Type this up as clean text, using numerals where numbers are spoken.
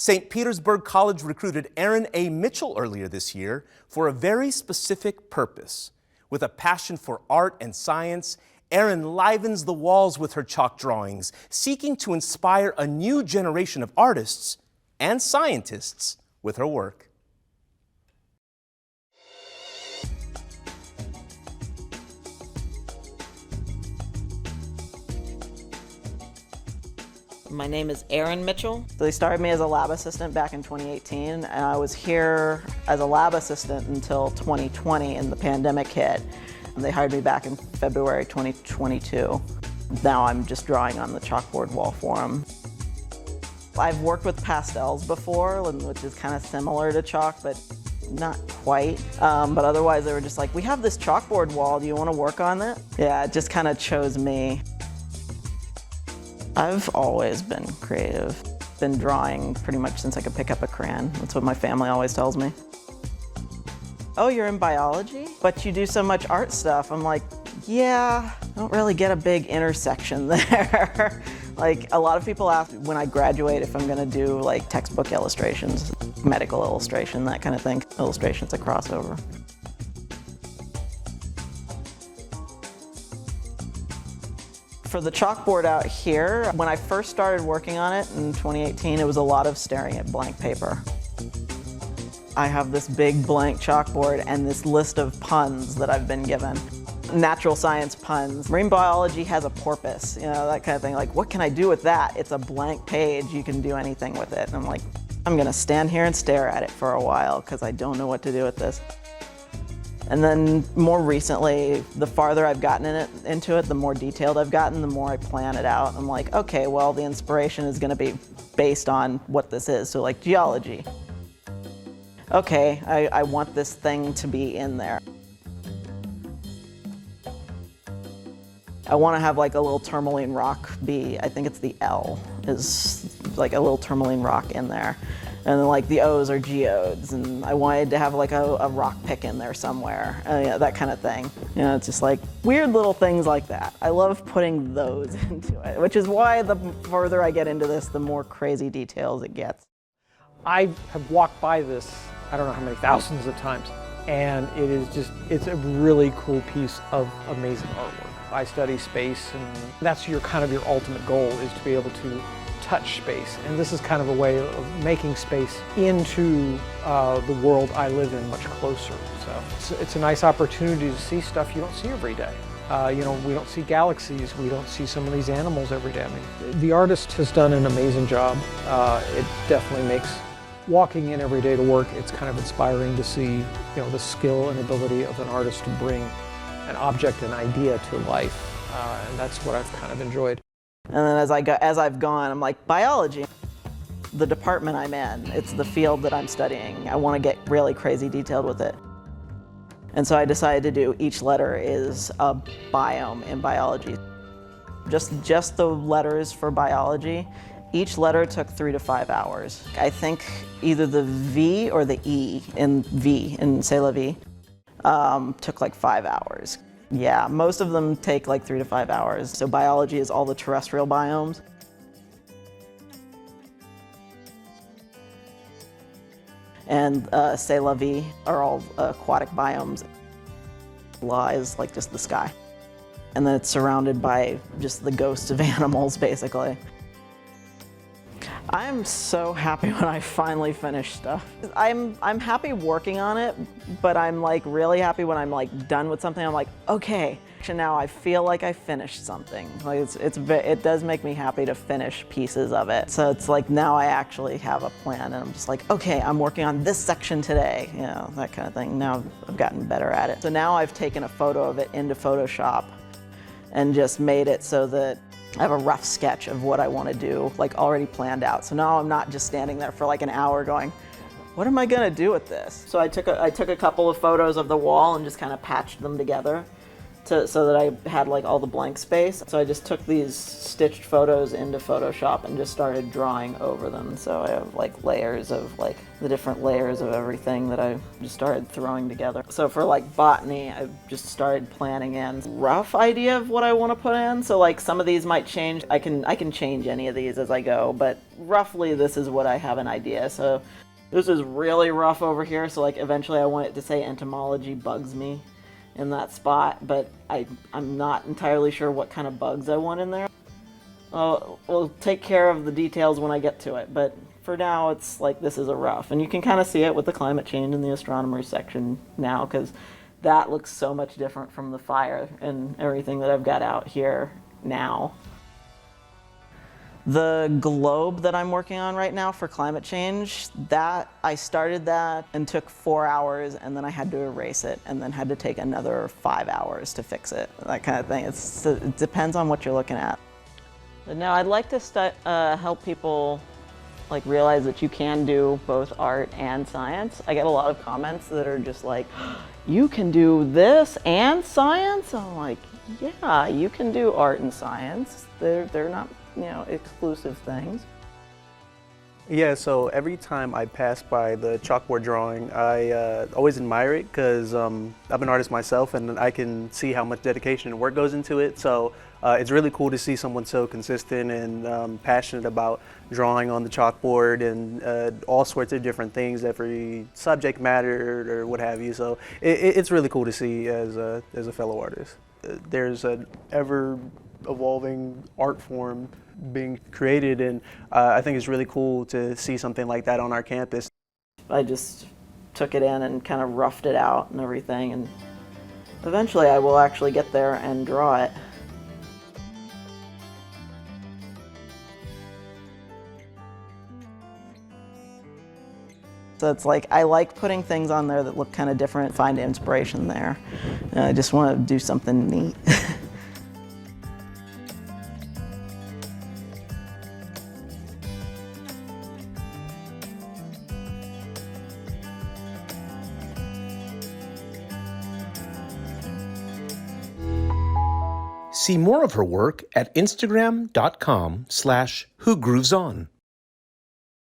St. Petersburg College recruited Eryn Mitchell earlier this year for a very specific purpose. With a passion for art and science, Eryn livens the walls with her chalk drawings, seeking to inspire a new generation of artists and scientists with her work. My name is Eryn Mitchell. They started me as a lab assistant back in 2018, and I was here as a lab assistant until 2020, and the pandemic hit. And they hired me back in February 2022. Now I'm just drawing on the chalkboard wall for them. I've worked with pastels before, which is kind of similar to chalk, but not quite. But otherwise they were just like, we have this chalkboard wall, do you want to work on it? Yeah, it just kind of chose me. I've always been creative. Been drawing pretty much since I could pick up a crayon. That's what my family always tells me. Oh, you're in biology? But you do so much art stuff. I'm like, yeah, I don't really get a big intersection there. Like, a lot of people ask when I graduate if I'm gonna do like textbook illustrations, medical illustration, that kind of thing. Illustration's a crossover. For the chalkboard out here, when I first started working on it in 2018, it was a lot of staring at blank paper. I have this big blank chalkboard and this list of puns that I've been given. Natural science puns. Marine biology has a porpoise, you know, that kind of thing. Like, what can I do with that? It's a blank page, you can do anything with it. And I'm like, I'm gonna stand here and stare at it for a while because I don't know what to do with this. And then more recently, the farther I've gotten into it, the more detailed I've gotten, the more I plan it out. I'm like, okay, well, the inspiration is gonna be based on what this is. So like geology. Okay, I want this thing to be in there. I want to have like a little tourmaline rock be, I think it's the L, is like a little tourmaline rock in there. And then like the O's are geodes, and I wanted to have like a rock pick in there somewhere, yeah, that kind of thing. You know, it's just like weird little things like that. I love putting those into it, which is why the further I get into this, the more crazy details it gets. I have walked by this, I don't know how many thousands of times, and it is just, it's a really cool piece of amazing artwork. I study space, and that's kind of your ultimate goal, is to be able to touch space. And this is kind of a way of making space into the world I live in much closer. So it's a nice opportunity to see stuff you don't see every day. You know, we don't see galaxies, we don't see some of these animals every day. I mean, the artist has done an amazing job. It definitely makes walking in every day to work, it's kind of inspiring to see, you know, the skill and ability of an artist to bring an object, an idea to life. And that's what I've kind of enjoyed. And then as I've gone, I'm like, biology. The department I'm in, it's the field that I'm studying. I want to get really crazy detailed with it. And so I decided to do each letter is a biome in biology. Just the letters for biology, each letter took 3 to 5 hours. I think either the V or the E in C'est la vie took like 5 hours. Yeah, most of them take like 3 to 5 hours. So biology is all the terrestrial biomes. And C'est la vie are all aquatic biomes. La is like just the sky. And then it's surrounded by just the ghosts of animals, basically. I'm so happy when I finally finish stuff. I'm happy working on it, but I'm like really happy when I'm like done with something. I'm like, okay, now I feel like I finished something. Like it does make me happy to finish pieces of it. So it's like now I actually have a plan, and I'm just like, okay, I'm working on this section today, you know, that kind of thing. Now I've gotten better at it. So now I've taken a photo of it into Photoshop and just made it so that I have a rough sketch of what I want to do, like already planned out. So now I'm not just standing there for like an hour going, what am I going to do with this? So I took a couple of photos of the wall and just kind of patched them together so that I had like all the blank space. So I just took these stitched photos into Photoshop and just started drawing over them. So I have like layers of like the different layers of everything that I just started throwing together. So for like botany, I just started planning in rough idea of what I want to put in. So like some of these might change. I can change any of these as I go, but roughly this is what I have an idea. So this is really rough over here. So like eventually I want it to say entomology bugs me in that spot, but I'm not entirely sure what kind of bugs I want in there. We'll take care of the details when I get to it, but for now it's like this is a rough. And you can kind of see it with the climate change in the astronomers section now, because that looks so much different from the fire and everything that I've got out here now. The globe that I'm working on right now for climate change, that I started that and took 4 hours, and then I had to erase it and then had to take another 5 hours to fix it, that kind of thing. It depends on what you're looking at. But now I'd like to help people like realize that you can do both art and science. I get a lot of comments that are just like, you can do this and science? I'm like, yeah, you can do art and science. They're not, you know, exclusive things. Yeah, so every time I pass by the chalkboard drawing, I always admire it because I'm an artist myself and I can see how much dedication and work goes into it. So it's really cool to see someone so consistent and passionate about drawing on the chalkboard and all sorts of different things, every subject matter or what have you. So it's really cool to see as a fellow artist. There's an ever-evolving art form being created, and I think it's really cool to see something like that on our campus. I just took it in and kind of roughed it out and everything, and eventually I will actually get there and draw it. So it's like, I like putting things on there that look kind of different, find inspiration there. And I just want to do something neat. See more of her work at instagram.com/whogrooveson.